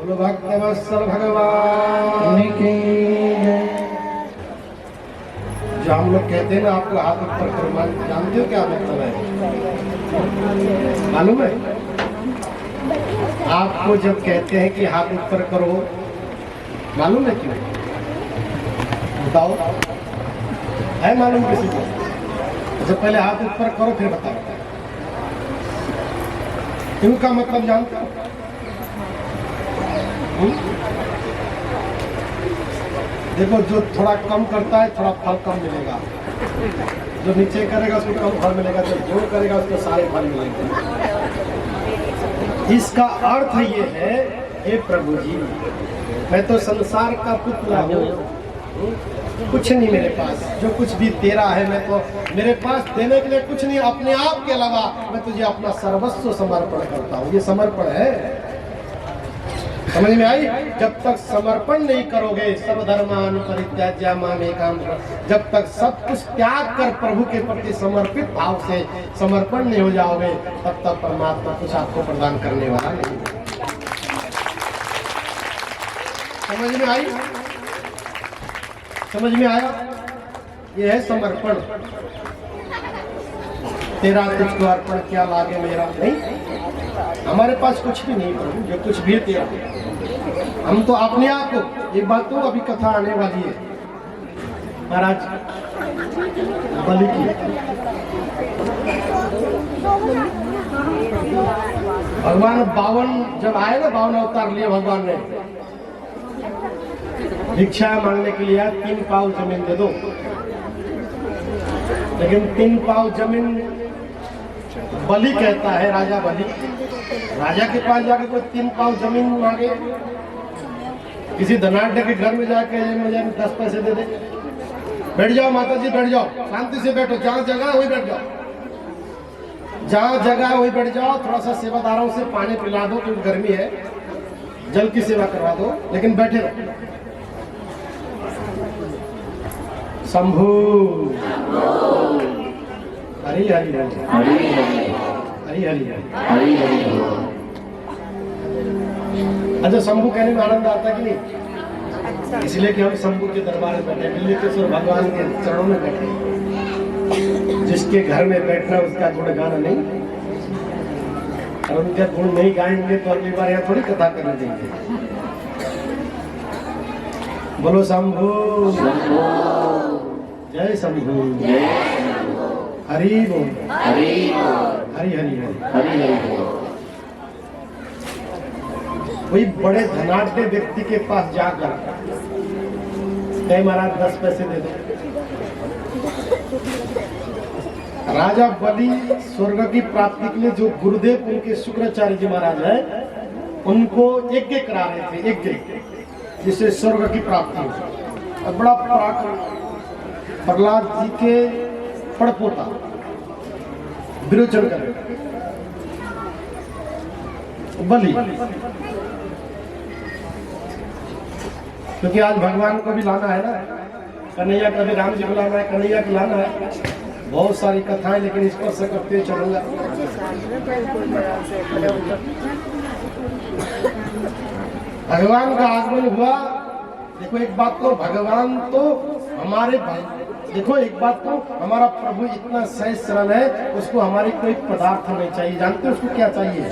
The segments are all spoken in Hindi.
बोलो भक्तवत्सल भगवान की। जो हम लोग कहते हैं ना आपको हाथ ऊपर करो, जानते हो क्या मतलब है? मालूम है आपको जब कहते हैं कि हाथ ऊपर करो, मालूम है क्यों? बताओ, है मालूम किसी को? अच्छा पहले हाथ ऊपर करो फिर बताओ इनका मतलब जानते हो? देखो जो थोड़ा कम करता है थोड़ा फल कम मिलेगा, जो नीचे करेगा उसको कम फल मिलेगा, जो जोड़ करेगा उसको सारे फल मिलेंगे। इसका अर्थ ये है, हे प्रभु जी मैं तो संसार का पुतला हूँ, कुछ नहीं मेरे पास, जो कुछ भी तेरा है मैं तो, मेरे पास देने के लिए कुछ नहीं, अपने आप के अलावा मैं तुझे अपना सर्वस्व समर्पण करता हूँ। ये समर्पण है, समझ में आई? जब तक समर्पण नहीं करोगे, सब धर्मान परित्याज्य मामेकम, जब तक सब कुछ त्याग कर प्रभु के प्रति समर्पित भाव से समर्पण नहीं हो जाओगे, तब तक परमात्मा कुछ आपको प्रदान करने वाला नहीं। समझ में आई? समझ में आया? ये है समर्पण। तेरा तुझको अर्पण क्या लागे मेरा, नहीं हमारे पास कुछ भी नहीं प्रभु, जो कुछ भी है तेरा। हम तो अपने आप को, एक बात तो अभी कथा आने वाली है महाराज बलि की। भगवान 52 जब आए ना, 52 अवतार लिए भगवान ने, भिक्षा मांगने के लिए 3 पाव जमीन दे दो, लेकिन 3 पाव जमीन बलि कहता है, राजा बलि, राजा के पास जाकर कोई 3 पाव जमीन मांगे, किसी धनाढ्य के घर में जाके मुझे 10 पैसे दे दे, बैठ जाओ माता जी बैठ जाओ, शांति से बैठो, जहाँ जगह वही बैठ जाओ, जहाँ जगह वही बैठ जाओ, थोड़ा सा सेवादारों से पानी पिला दो क्योंकि गर्मी है, जल की सेवा करवा दो, लेकिन बैठे रहो। शंभू हरि हरि हरि हरि हरि हरि हरि। अच्छा शंभू कहने में आनंद आता कि नहीं? इसलिए कि हम शंभू के दरबार में बैठे, बिल्लेश्वर भगवान के चरणों में बैठे। जिसके घर में बैठना उसका गुण गाना नहीं, और उनका गुण नहीं गाएंगे तो अगली बार यहाँ थोड़ी कथा करने देंगे। बोलो शंभू जय शंभू, हरि बोल, हरि हरि हरि हरि। कोई बड़े धनाढ्य व्यक्ति के पास जाकर कहे महाराज 10 पैसे दे दो। राजा बलि स्वर्ग की प्राप्ति के लिए जो गुरुदेव उनके शुक्राचार्य जी महाराज है, उनको यज्ञ करा रहे थे, यज्ञ जिससे स्वर्ग की प्राप्ति हो। और बड़ा पराक्रम, प्रहलाद जी के पड़पोता विरोचन कर बलि, क्योंकि आज भगवान को भी लाना है ना, कन्हैया का भी, राम जी को लाना है, कन्हैया को लाना है, बहुत सारी कथाएं, लेकिन इस पर से करते चलूंगा। भगवान का आगमन हुआ। देखो एक बात तो, भगवान तो हमारे, देखो एक बात तो, हमारा प्रभु इतना सहज सरल है, उसको हमारी कोई पदार्थ नहीं चाहिए। जानते हो उसको क्या चाहिए?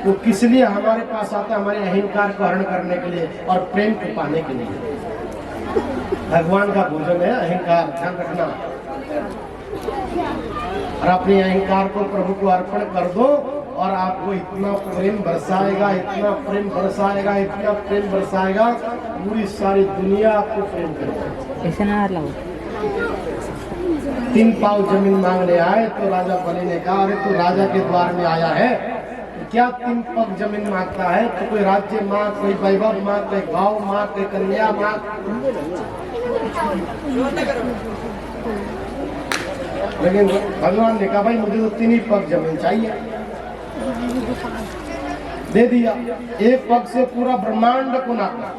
वो किस लिए हमारे पास आता है? हमारे अहंकार को हरण करने के लिए और प्रेम को पाने के लिए। भगवान का भोजन है अहंकार, ध्यान रखना। और अपने अहंकार को प्रभु को अर्पण कर दो और आपको इतना प्रेम बरसाएगा, इतना प्रेम बरसाएगा, इतना प्रेम बरसाएगा, पूरी सारी दुनिया आपको प्रेम करेगी। 3 पाव जमीन मांगने आए तो राजा बलि ने कहा, अरे तो राजा के द्वार में आया है, क्या 3 पग जमीन मांगता है? तो कोई राज्य मांग, कोई वैभव मांग, कोई गाँव मांग, कोई कन्या मांग। लेकिन भगवान ने कहा भाई मुझे तो 3 ही पग जमीन चाहिए, दे दिया। एक पग से पूरा ब्रह्मांड को नापा,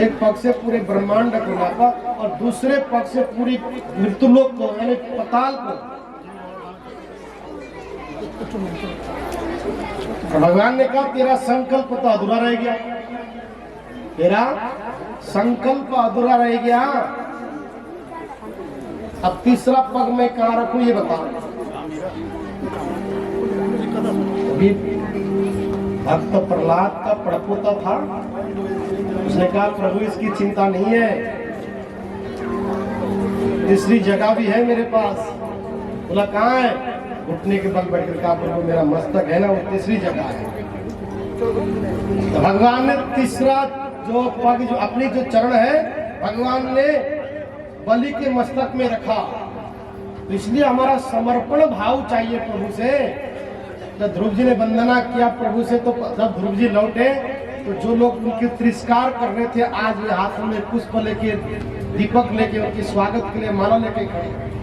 एक पग से पूरे ब्रह्मांड को नापा, और दूसरे पग से पूरी मृत्युलोक को यानी पताल को। तो भगवान ने कहा तेरा संकल्प तो अधूरा रह गया, तेरा संकल्प अधूरा रह गया। अब तीसरा पग मैं कहाँ रखूं ये बता। अभी भक्त प्रहलाद का पड़पोता था, उसने कहा प्रभु इसकी चिंता नहीं है, तीसरी जगह भी है मेरे पास। बोला कहाँ है? घुटने के बल बैठ कर कहा प्रभु मेरा मस्तक है ना वो तीसरी जगह है। तो भगवान ने तीसरा जो पग जो अपनी जो चरण है भगवान ने बलि के मस्तक में रखा। तो इसलिए हमारा समर्पण भाव चाहिए प्रभु से। जब ध्रुव जी ने वंदना किया प्रभु से, तो जब ध्रुव जी लौटे तो जो लोग उनके तिरस्कार कर रहे थे आज वे हाथ में पुष्प लेके दीपक लेके उनके स्वागत के लिए माला लेके खड़े।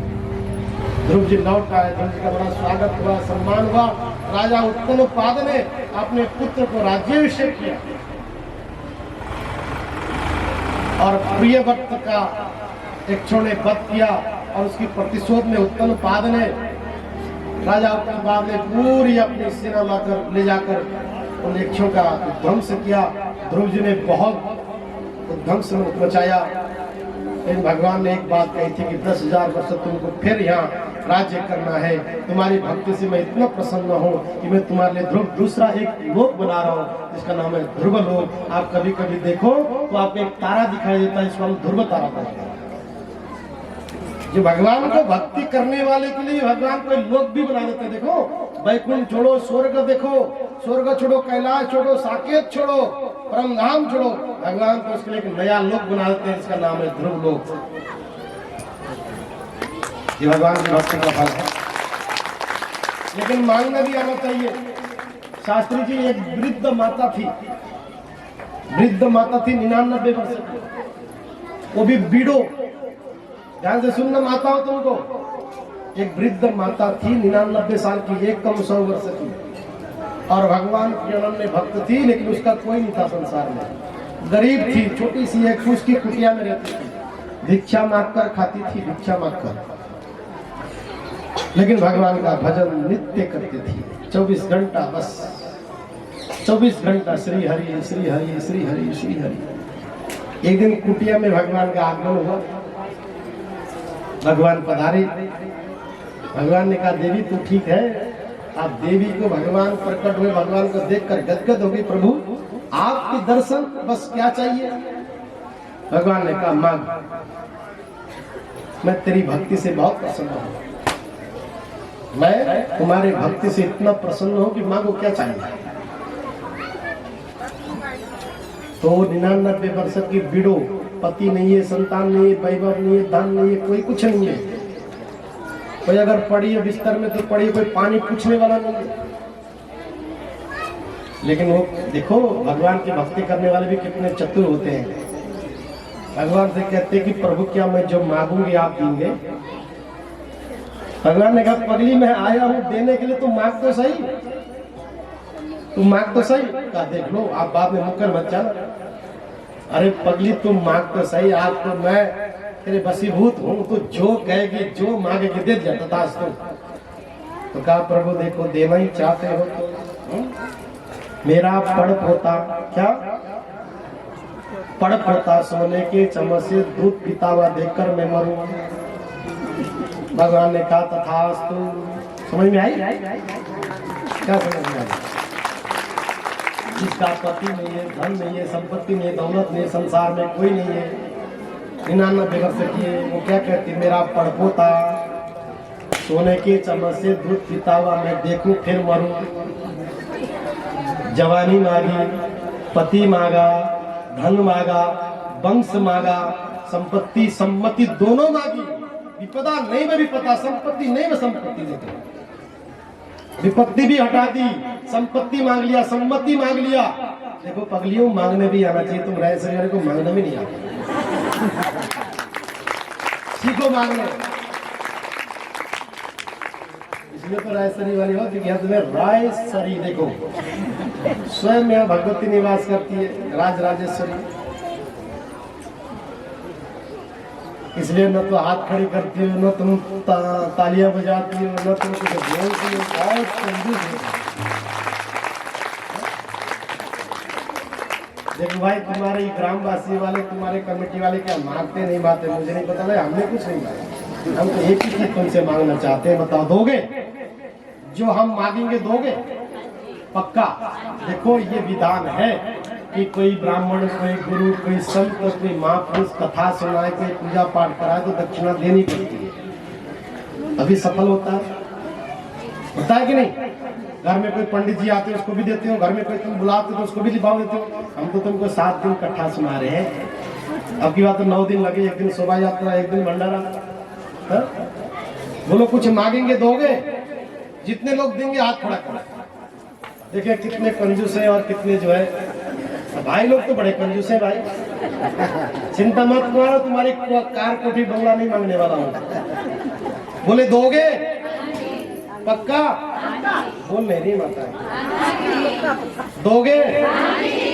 ध्रुव जी लौट आए, ध्रुव जी का बड़ा स्वागत हुआ, सम्मान हुआ। राजा उत्तमोपाद ने अपने पुत्र को राज्याभिषेक किया और प्रिय भक्त का एक ने वध किया और उसकी प्रतिशोध में उत्तमोपाद ने राजा उत्तमोपाद ने पूरी अपनी सेना लाकर ले जाकर उन यक्षों का ध्वंस किया। ध्रुव जी ने बहुत ध्वंस मचाया। लेकिन भगवान ने एक बात कही थी कि 10,000 वर्ष तुमको फिर यहाँ राज्य करना है। तुम्हारी भक्ति से मैं इतना प्रसन्न हूँ कि मैं तुम्हारे लिए ध्रुव दूसरा एक लोक बना रहा हूँ जिसका नाम है ध्रुव लोक। आप कभी कभी देखो तो आपको एक तारा दिखाई देता है, इसको हम ध्रुव तारा कहते हैं। जो भगवान को भक्ति करने वाले के लिए भगवान कोई लोक भी बना देते हैं। देखो वैकुंठ छोड़ो, स्वर्ग देखो, स्वर्ग छोड़ो, कैलाश छोड़ो, साकेत छोड़ो, परम धाम छोड़ो, भगवान को उसके लिए एक नया लोक बना देते हैं जिसका नाम है ध्रुव लोक। ये भगवान की भक्ति का फल है, लेकिन मांगना भी आना चाहिए। शास्त्री जी एक वृद्ध माता थी, 99 वर्ष की, वो भी बीड़ो। ध्यान से सुनना माता हो तुमको। एक वृद्ध माता थी 99 साल की, एक कम 100 वर्ष की, और भगवान की अनन्य भक्त थी, लेकिन उसका कोई नहीं था संसार में। गरीब थी, छोटी सी एक फूस की कुटिया में रहती थी, भिक्षा मांगकर खाती थी, भिक्षा मांगकर। लेकिन भगवान का भजन नित्य करती थी, 24 घंटा, बस 24 घंटा श्री हरि श्री हरि श्री हरि श्री हरि। एक दिन कुटिया में भगवान का आगमन हुआ, भगवान पधारे। भगवान ने कहा देवी तू ठीक है? आप देवी को भगवान प्रकट हुए, भगवान को देखकर गदगद हो गई। प्रभु आपके दर्शन, बस क्या चाहिए? भगवान ने कहा मांग, मैं तेरी भक्ति से बहुत प्रसन्न हूं, मैं तुम्हारी भक्ति से इतना प्रसन्न हूं कि मांगो क्या चाहिए। तो 99 वर्ष की विडो, पति नहीं है, संतान नहीं है, वैभव नहीं है, धन नहीं है, कोई कुछ नहीं है। कोई अगर पड़ी है बिस्तर में तो पड़ी, कोई पानी पूछने वाला नहीं है। लेकिन वो देखो भगवान की भक्ति करने वाले भी कितने चतुर होते हैं। भगवान से कहते हैं कि प्रभु क्या मैं जो मांगूंगी आप देंगे? भगवान ने कहा पगली मैं आया हूं देने के लिए, तुम मांग तो सही, तुम मांग तो सही। कहा देख लो आप बाद में मुकर मत जाना। अरे पगली तुम मांग तो सही, आज तो मैं तेरे बसीभूत हूँ, तो जो कहेगी जो मांगेगी दे दिया तथास तुम। तो कहा प्रभु देखो देना ही चाहते हो तो मेरा पड़प होता, क्या पड़प होता, सोने के चम्मच से दूध पीता हुआ देखकर मैं मरूं। भगवान ने कहा तथास्तु। समझ में आई? क्या समझ में आई? जिसका पति नहीं है, धन नहीं है, संपत्ति नहीं है, दौलत नहीं है, संसार में कोई नहीं है, 99 वर्ष की है, वो क्या कहती मेरा पड़पोता सोने के चम्मच से दूध पीता हुआ मैं देखूं फिर मरूं। जवानी मांगी, पति मांगा, धन मांगा, वंश मांगा, संपत्ति सम्मति दोनों मांगी। विपदा नहीं में विपदा, संपत्ति नहीं में संपत्ति देते। विपत्ति भी हटा दी, संपत्ति मांग लिया, सम्मति मांग लिया। देखो पगलियों मांगने भी आना चाहिए, तुम रह शरीर को मांगना भी नहीं आता। सीखो मांगने। इसलिए तो रायसरी वाली हो कि तुम्हें रायसरी देखो स्वयं यहाँ भगवती निवास करती है, राजराजेश्वरी। इसलिए न तो हाथ खड़ी करती हो, न तुम तालियां बजाती हो, न तुम कुछ बोलती हो। बहुत कंजूस है, देखो भाई, तुम्हारे ग्रामवासी वाले, तुम्हारे कमेटी वाले क्या मांगते नहीं मांगते मुझे नहीं पता भाई, हमने कुछ नहीं मांगा। हम तो एक ही चीज तुमसे मांगना चाहते हैं, बताओ दोगे? जो हम मांगेंगे दोगे पक्का? देखो ये विधान है कि कोई ब्राह्मण, कोई गुरु, कोई संत, कोई महापुरुष कथा सुनाए, कोई पूजा पाठ कराए तो दक्षिणा देनी पड़ती है, अभी सफल होता है कि नहीं? घर में कोई पंडित जी आते हैं उसको भी देते हो, घर में कोई तुम बुलाते हो तो उसको भी लिभाव देते हो। हम तो तुमको 7 दिन कथा सुना रहे हैं, अब की बात तो 9 दिन लगे, एक दिन शोभा यात्रा, एक दिन भंडारा। बोलो कुछ मांगेंगे दोगे? जितने लोग देंगे हाथ खड़ा करो। देखिए कितने कंजूस है और कितने जो है भाई, लोग तो बड़े कंजूस है भाई। चिंता मत करो, तुम्हारी कार कोठी बंगला नहीं मांगने वाला हूँ। बोले दोगे पक्का? बोल नहीं माता दोगे?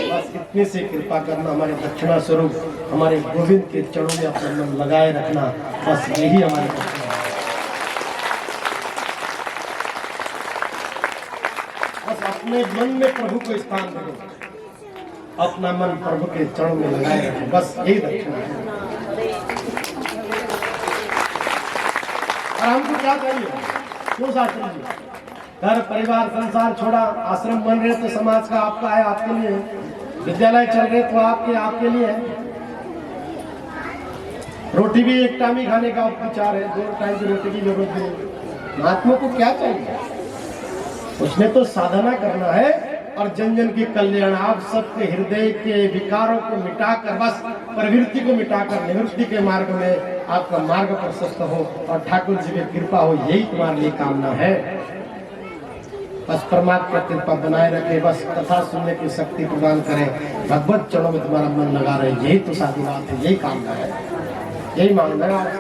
बस इतनी सी कृपा करना, हमारे दक्षिणा स्वरूप हमारे गोविंद के चरणों में अपना मन लगाए रखना, बस यही हमारे दक्षिणा है। बस अपने मन में प्रभु को स्थान दो, अपना मन प्रभु के चरणों में लगाए रखो, बस यही दक्षिणा है। और हमको क्या चाहिए? क्यों शास्त्री जी? घर परिवार संसार छोड़ा, आश्रम बन रहे तो समाज का आपका है, आपके लिए। विद्यालय चल रहे तो आपके लिए है। रोटी भी एक टाइम ही खाने का विचार है, 2 टाइम की रोटी की जरूरत नहीं। महात्मा को क्या चाहिए? उसने तो साधना करना है और जन जन की कल्याण, आप सबके हृदय के विकारों को मिटाकर, बस प्रवृत्ति को मिटाकर निवृत्ति के मार्ग में आपका मार्ग प्रशस्त हो और ठाकुर जी की कृपा हो, यही तुम्हारे लिए कामना है। बस परमात्मा कृपा बनाए रखे, बस कथा सुनने की शक्ति प्रदान करें, भगवत चरणों में तुम्हारा मन लगा रहे, यही तो साधी बात है, यही कामना है, यही मांगना है आपसे।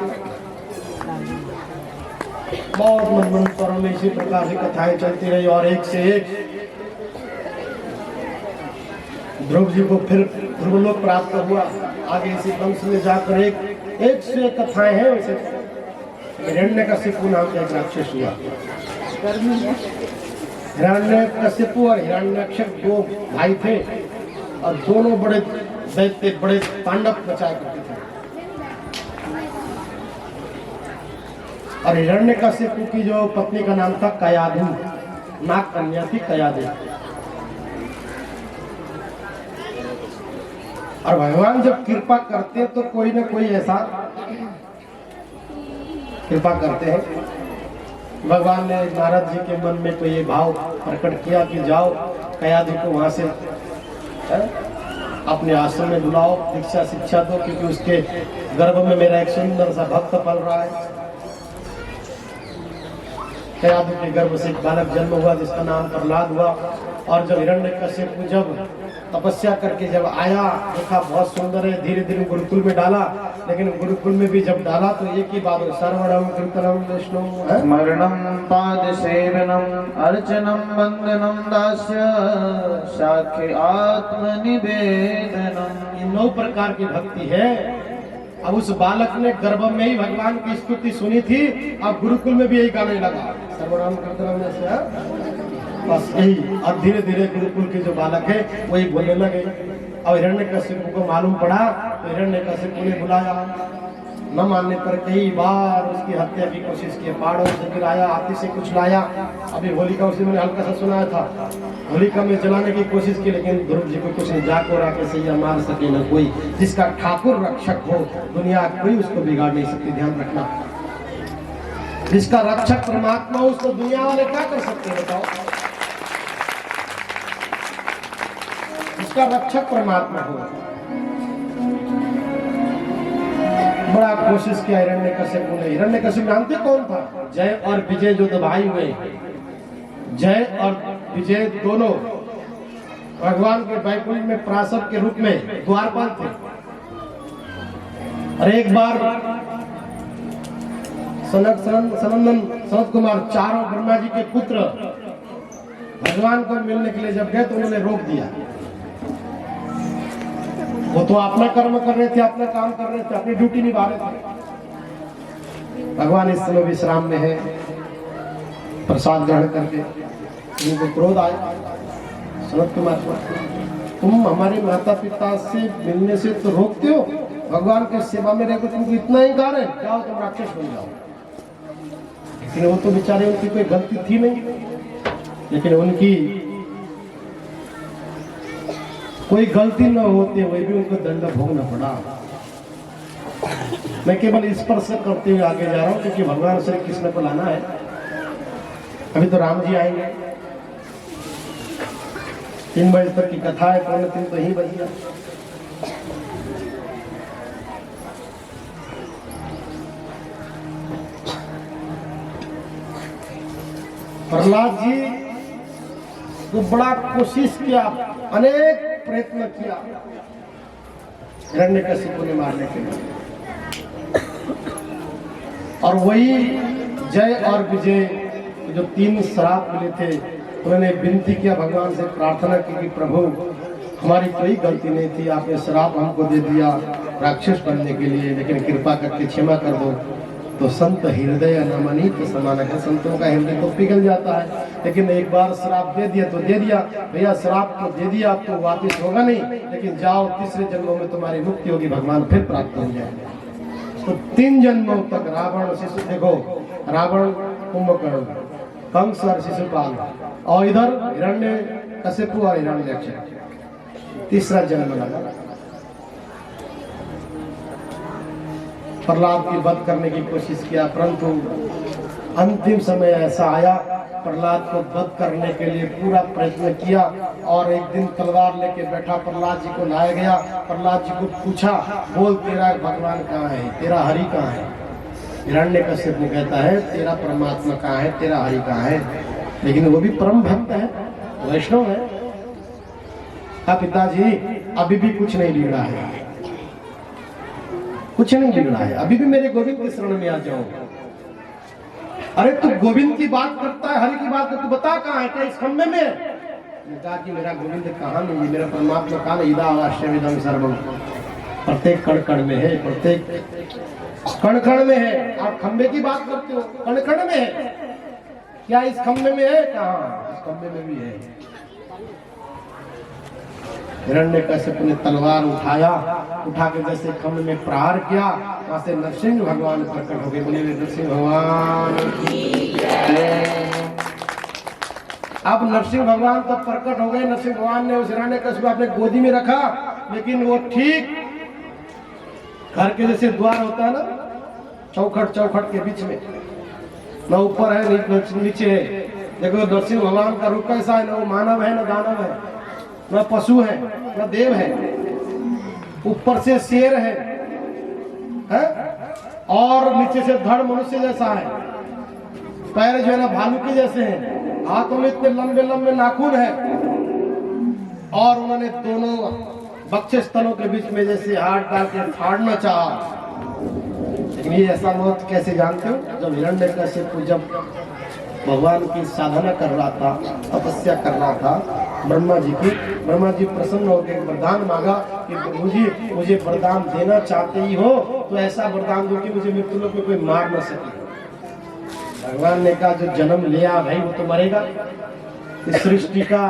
बहुत मनमंत्रों में इसी प्रकार की कथाएं चलती रही और एक से एक ध्रुव जी को फिर ध्रुवलोक प्राप्त हुआ। आगे इसी वंश में जाकर एक से एक कथाएं हैं। वैसे हिरण्यकशिपु नाम का एक राक्षस हुआ। हिरण्यकशिपु और हिरण्यक्ष 2 भाई थे और दोनों बड़े दैत्य, बड़े तांडव मचाया करते थे। और हिरण्यकशिपु की जो पत्नी का नाम था कयाधु, नाग कन्या थी कयाधु। और भगवान जब कृपा करते तो कोई ना कोई ऐसा कृपा करते हैं। भगवान ने नारद जी के मन में तो ये भाव प्रकट किया कि जाओ कयाधु को वहां से अपने आश्रम में बुलाओ, दीक्षा शिक्षा दो, क्योंकि उसके गर्भ में मेरा एक सुंदर सा भक्त पल रहा है। कयाधु के गर्भ से एक बालक जन्म हुआ जिसका नाम प्रहलाद हुआ। और जब हिरण्यकशिपु जब तपस्या करके जब आया, देखा बहुत सुंदर है, धीरे धीरे गुरुकुल में डाला। लेकिन गुरुकुल में भी जब डाला तो एक ही बात, सर्वणम कीर्तनम विष्णु स्मरणम पाद सेवनम अर्चनम वंदनम दास्य साख्य आत्मनिवेदनम, ये 9 प्रकार की भक्ति है। अब उस बालक ने गर्भ में ही भगवान की स्तुति सुनी थी, अब गुरुकुल में भी यही गाने लगा, सर्वनाम कीर्तनम से, बस यही। अब धीरे धीरे गुरुकुल के जो बालक है वही बोलने लगे। और हिरण्यकशिपु को मालूम पड़ा तो हिरण्यकशिपु ने बुलाया, न मानने पर कई बार उसकी हत्या की कोशिश की, पहाड़ों से गिराया, हाथी से कुछ लाया। अभी होलिका उसी मैंने हल्का सा सुनाया था, होलिका में जलाने की कोशिश की, लेकिन ध्रुव जी को कुछ नहीं, जाको राके सैया मार सके न कोई। जिसका ठाकुर रक्षक हो दुनिया कोई उसको बिगाड़ नहीं सकती, ध्यान रखना। जिसका रक्षक परमात्मा हो उसको दुनिया वाले क्या कर सकते हैं बताओ? जिसका रक्षक परमात्मा हो। बड़ा कोशिश किया हिरण्यकशिपु ने। हिरण्यकशिपु जानते कौन था? जय और विजय जो 2 भाई हुए, जय और विजय दोनों भगवान के वैकुंठ में प्रासव के रूप में द्वारपाल थे। और एक बार सनत कुमार, चारों ब्रह्मा जी के पुत्र भगवान को मिलने के लिए जब गए तो उन्होंने रोक दिया। वो तो अपना कर्म कर रहे थे, अपना काम कर रहे थे, अपनी ड्यूटी निभा रहे थे। भगवान इस समय विश्राम में है, प्रसाद ग्रहण करके। उनको क्रोध आया सनत कुमार को, तुम हमारे माता पिता से मिलने से तो रोकते हो, भगवान की सेवा में रहकर तुमको इतना ही कार है, जाओ तुम राक्षस बन जाओ। लेकिन वो तो बेचारे, उनकी कोई गलती थी नहीं, लेकिन उनकी कोई गलती न होते हुए भी उनको दंड भोगना पड़ा। मैं केवल स्पर्श करते हुए आगे जा रहा हूँ, क्योंकि भगवान श्री कृष्ण को लाना है। अभी तो राम जी आएंगे, 3 बजे तक की कथा है, 3 तो ही बज गया। प्रहलाद जी को बड़ा कोशिश किया, अनेक प्रयत्न किया हिरण्यकशिपु ने मारने के लिए, और वही जय और विजय जो 3 श्राप मिले थे, उन्होंने विनती किया, भगवान से प्रार्थना की कि प्रभु हमारी कोई गलती नहीं थी, आपने श्राप हमको दे दिया राक्षस बनने के लिए, लेकिन कृपा करके क्षमा कर दो। तो संत हृदय नमनीत समान है, संतों का हृदय तो पिघल जाता है। लेकिन एक बार श्राप दे दिया तो दे दिया भैया, श्राप तो दे दिया, अब तो वापिस होगा नहीं, लेकिन जाओ तीसरे जन्मों में तुम्हारी मुक्ति होगी, भगवान फिर प्राप्त हो जाएगा। तो 3 जन्मों तक रावण शिशु, देखो रावण कुंभकर्ण, कंस और शिशुपाल, और इधर हिरण्यकशिपु और हिरण्यक्ष, तीसरा जन्म लगा। प्रहलाद की वध करने की कोशिश किया, परंतु अंतिम समय ऐसा आया, प्रहलाद को वध करने के लिए पूरा प्रयत्न किया, और एक दिन तलवार लेके बैठा प्रहलाद जी को लाया गया। प्रहलाद जी को पूछा, बोल तेरा भगवान कहाँ है, तेरा हरि कहाँ है? हिरण्यकशिपु ने कहता है तेरा परमात्मा कहाँ है, तेरा हरि कहाँ है? लेकिन वो भी परम भक्त है, वैष्णव है। हाँ पिताजी, अभी भी कुछ नहीं बिगड़ा है, कुछ नहीं बिगड़ा है, अभी भी मेरे गोविंद के शरण में आ जाओ। अरे तू गोविंद की बात करता है, हरि की बात करता, तू बता कहाँ है, क्या इस खम्भे में? कहा कि मेरा गोविंद कहाँ नहीं है, मेरा परमात्मा कहाँ नहीं, इदा अवश्यमिदं सर्वम, प्रत्येक कण कण में है, प्रत्येक कण कण में है। आप खम्भे की बात करते हो, कण कण में है, क्या इस खम्भे में है? कहाँ, इस खम्भे में भी है। हिरण्यकशिपु ने तलवार उठा के जैसे खम्भ में प्रहार किया, वहां से नरसिंह भगवान प्रकट हो गए। बोले नरसिंह भगवान की जय। अब नरसिंह भगवान तो प्रकट हो गए। नरसिंह भगवान ने उस हिरण्यकशिपु अपने गोदी में रखा, लेकिन वो ठीक घर के जैसे द्वार होता है ना, चौखट के बीच में, न ऊपर है न नीचे है। देखो नरसिंह भगवान का रूप कैसा है, न वो मानव है न दानव है, न पशु है न देव है, ऊपर से शेर है, और नीचे से धड़ मनुष्य जैसा है, पैर जो है ना भालू के जैसे हैं, हाथों में इतने लंबे लंबे नाखून है, और उन्होंने दोनों वक्षस्थलों के बीच में जैसे हाथ डाल के फाड़ना चाहा। लेकिन ये ऐसा मौत कैसे जानते हो? जब हिरण्यकशिपु जब भगवान की साधना कर रहा था, तपस्या कर रहा था ब्रह्मा जी प्रसन्न होकर वरदान मांगा कि मुझे वरदान देना चाहते ही हो तो ऐसा वरदान दो कि मुझे मृत्यु लोक में कोई मार न सके। भगवान ने कहा जो जन्म लिया भाई वो तो मरेगा, इस सृष्टि का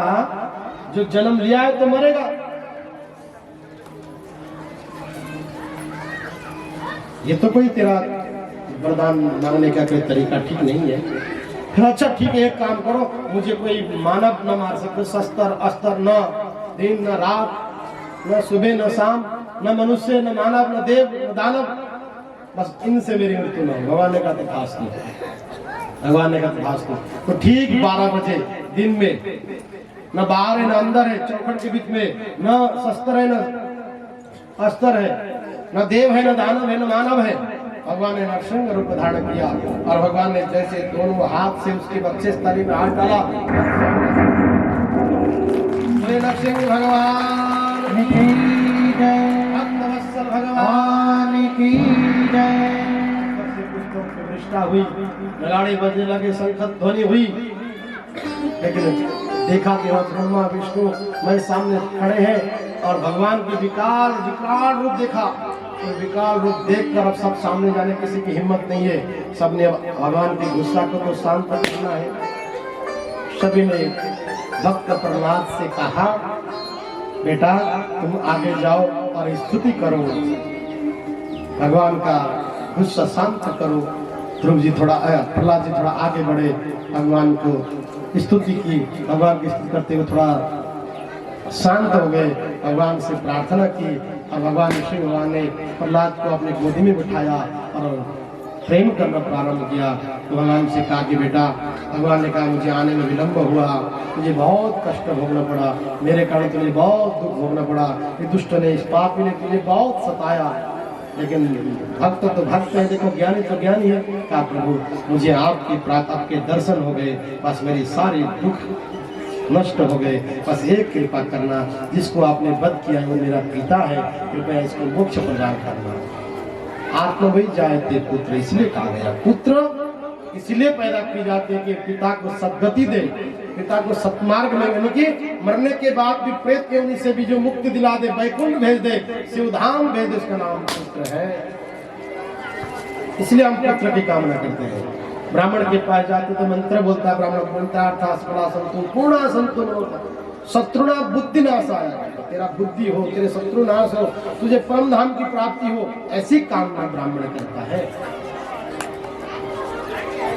जो जन्म लिया है तो मरेगा। ये तो कोई तेरा वरदान मांगने का कोई तरीका ठीक नहीं है। फिर अच्छा ठीक है, एक काम करो, मुझे कोई मानव न मार सके, शस्त्र अस्त्र न दिन न रात, न सुबह न शाम, न मनुष्य न मानव न देव न दानव, बस इनसे मेरी मृत्यु न हो। भगवान ने कहा तथास्तु, भगवान ने कहा तथास्तु। तो ठीक 12 बजे दिन में, न बाहर है न अंदर है, चौखट के बीच में, न शस्त्र है न अस्त्र है, न देव है न दानव है न मानव है, भगवान ने नरसिंह रूप धारण किया, और भगवान ने जैसे दोनों हाथ से उसके वक्षस्थली में हाथ डाला, नरसिंह भगवान की जय, भक्तवत्सल भगवान की जय। पुष्पों की वृष्टा हुई, नगाड़े बजने लगे, शंख ध्वनि हुई, लेकिन देखा कि वह ब्रह्मा विष्णु मेरे सामने खड़े हैं, और भगवान की विकराल रूप देखा। तो विकराल रूप देखकर अब सब सामने जाने किसी की हिम्मत नहीं है। सबने भगवान की गुस्सा को तो शांत करना है। सभी ने भक्त प्रहलाद से कहा बेटा तुम आगे जाओ और स्तुति करो, भगवान का गुस्सा शांत करो। ध्रुव जी थोड़ा प्रहलाद जी थोड़ा आगे बढ़े, भगवान को स्तुति की, भगवान की स्तुति करते हुए थोड़ा शांत हो गए, भगवान से प्रार्थना की और भगवान श्री भगवान ने प्रहलाद को अपनी गोदी में बिठाया और प्रेम करना प्रारंभ किया। तो भगवान से कहा कि बेटा, भगवान ने कहा मुझे आने में विलंब हुआ, मुझे बहुत कष्ट भोगना पड़ा, मेरे कारण तुझे बहुत दुख भोगना पड़ा, ये दुष्ट ने इस पापी ने तुझे बहुत सताया, लेकिन भक्त तो भक्त है, देखो ज्ञानी तो ज्ञानी है। कहा प्रभु मुझे आपके दर्शन हो गए, बस मेरी सारी दुख नष्ट हो गए, बस एक कृपा करना, जिसको आपने वध किया वो मेरा पिता है, कृपया इसको मोक्ष प्रदान करना। आत्मवही जायते पुत्र, इसलिए कहा गया पुत्र इसलिए पैदा की जाती है कि पिता को सद्गति दे, पिता को सत्मार्ग में, यानी कि मरने के बाद भी प्रेत के योनि से भी जो मुक्ति दिला दे, वैकुंठ भेज दे, शिवधाम भेज दे, उसका नाम पुत्र है। इसलिए हम पुत्र की कामना करते हैं। ब्राह्मण के पास जाते तो मंत्र बोलता है ब्राह्मण, मंत्रार्थास्पदा संतु पूर्णा संतु शत्रुना बुद्धि नाशाय, तेरा बुद्धि हो, तेरे शत्रु नाश हो, तुझे परम धाम की प्राप्ति हो, ऐसी कामना ब्राह्मण करता है।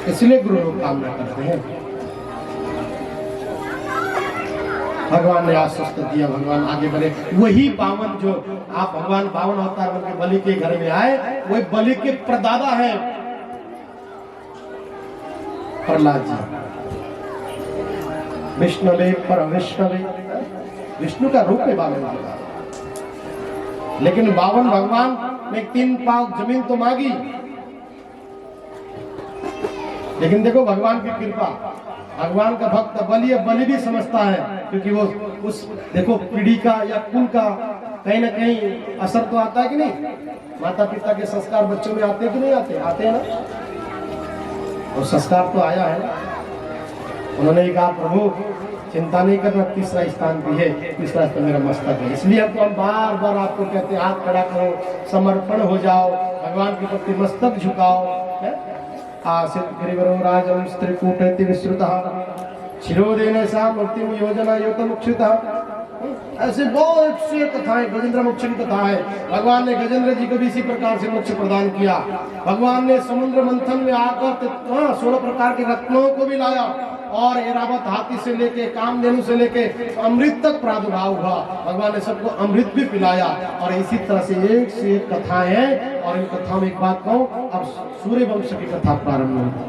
इसलिए गुरु लोग कामना करते हैं। भगवान ने आश्वस्त दिया, भगवान आगे बढ़े। वही बावन जो आप भगवान बावन अवतार बन के बलि के घर में आए, वही बलि के प्रदादा है प्रहलाद जी। विष्णुवे पर विष्णुवे, विष्णु का रूप है बावन भगवान, लेकिन बावन भगवान ने 3 पाव जमीन तो मांगी, लेकिन देखो भगवान की कृपा, भगवान का भक्त बलि भी समझता है, क्योंकि वो उस देखो पीढ़ी का या कुल का कहीं ना कहीं असर तो आता है कि नहीं। माता पिता के संस्कार बच्चों में आते हैं कि नहीं आते? आते हैं ना, और संस्कार तो आया है। उन्होंने कहा प्रभु चिंता नहीं करना, तीसरा स्थान भी है, तीसरा स्थान मेरा मस्तक है। इसलिए तो हम बार बार आपको कहते हैं हाथ खड़ा करो, समर्पण हो जाओ, भगवान के प्रति मस्तक झुकाओ। आसित गिरिवरो राजम स्त्रीकूटति विश्रुतः शिरोदेन सा मूर्तिम योजना योतमुक्षितः। ऐसे बहुत से कथाएं, गजेंद्र मोक्ष की कथा है। भगवान ने गजेंद्र जी को भी इसी प्रकार से मोक्ष प्रदान किया। भगवान ने समुद्र मंथन में आकर 16 प्रकार के रत्नों को भी लाया, और एरावत हाथी से लेके कामधेनु से लेके अमृत तक प्रादुर्भाव हुआ। भगवान ने सबको अमृत भी पिलाया। और इसी तरह से एक कथाएं हैं, और इन कथाओं में एक बात कहूं, अब सूर्य वंश की कथा प्रारंभ होती है।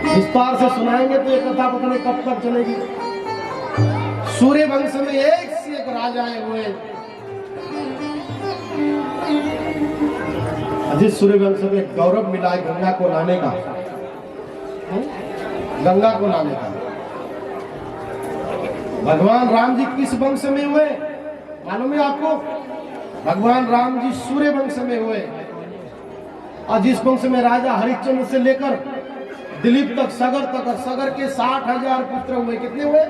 विस्तार से सुनाएंगे तो ये कथा पता नहीं कब तक चलेगी। सूर्य वंश में एक से एक राजाएं हुए। अजित सूर्य वंश में गौरव मिला है गंगा को लाने का, गंगा को लाने का। भगवान राम जी किस वंश में हुए मालूम है आपको? भगवान राम जी सूर्य वंश में हुए, और जिस वंश में राजा हरिश्चंद्र से लेकर दिलीप तक, सगर तक, और सगर के 60,000 पुत्र हुए। कितने हुए?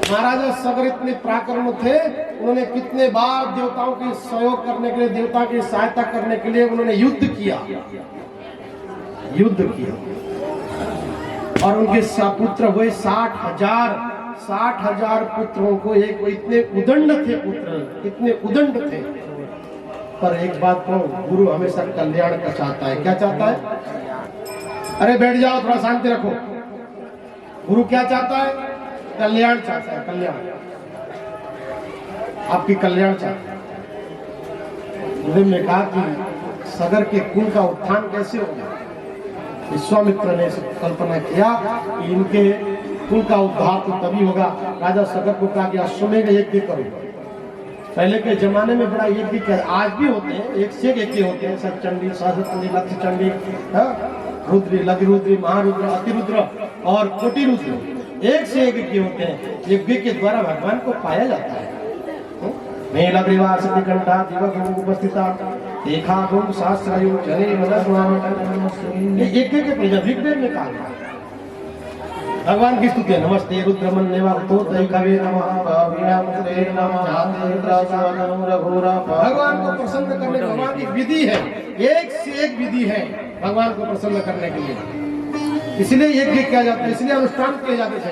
महाराजा सगर इतने पराक्रम थे, उन्होंने कितने बार देवताओं के सहयोग करने के लिए, देवता की सहायता करने के लिए उन्होंने युद्ध किया, और उनके पुत्र हुए 60,000 पुत्रों को एक, इतने उदंड थे पुत्र, इतने उदंड थे। पर एक बात को, गुरु हमेशा कल्याण का चाहता है। क्या चाहता है? अरे बैठ जाओ, थोड़ा शांति रखो। गुरु क्या चाहता है? कल्याण चाहता है, कल्याण, आपकी कल्याण चाहता है। गुरु ने कहा कि सगर के कुल का उत्थान कैसे होगा? विश्वामित्र ने कल्पना किया कि इनके कुल का उद्धार तो तभी होगा। राजा सगर को कहा कि अश्वमेध यज्ञ करो। पहले के जमाने में बड़ा यज्ञ किया, आज भी होते हैं, एक से एक यज्ञ होते हैं, सतचंडी, सहस्त्रचंडी, लक्षचंडी, रुद्री, लघुरुद्री, महारुद्र, अतिरुद्र और कोटि रुद्र, एक से एक यज्ञ होते हैं। यज्ञ के द्वारा भगवान को पाया जाता है। मेलग्रीवास कंठा दिवगुण उपस्थिता देखा गुण शास्त्रयो जने मनस्वाम। ये यज्ञ के प्रयोजन ऋग्वेद में कहा गया। भगवान की स्तुति है। नमस्ते रुद्रमन्यवा तो दैकवे नमः भावीनामते नमः जाते राजानम रघुरा। भगवान को प्रसन्न करने की भगवान की विधि है, एक से एक विधि है भगवान को प्रसन्न करने के लिए। इसलिए यज्ञ किया जाता है, इसलिए अनुष्ठान किए जाते थे।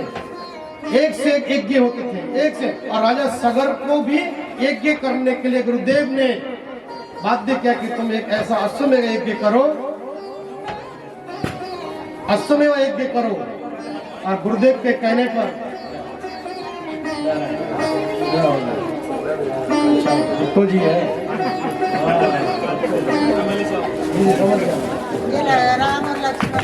एक से एक यज्ञ होते थे, एक से। और राजा सगर को भी यज्ञ करने के लिए गुरुदेव ने बाध्य किया कि तुम एक ऐसा अश्वमेध यज्ञ करो, अश्वमेध यज्ञ करो। और गुरुदेव के कहने पर तो जी है राम और लक्ष्मण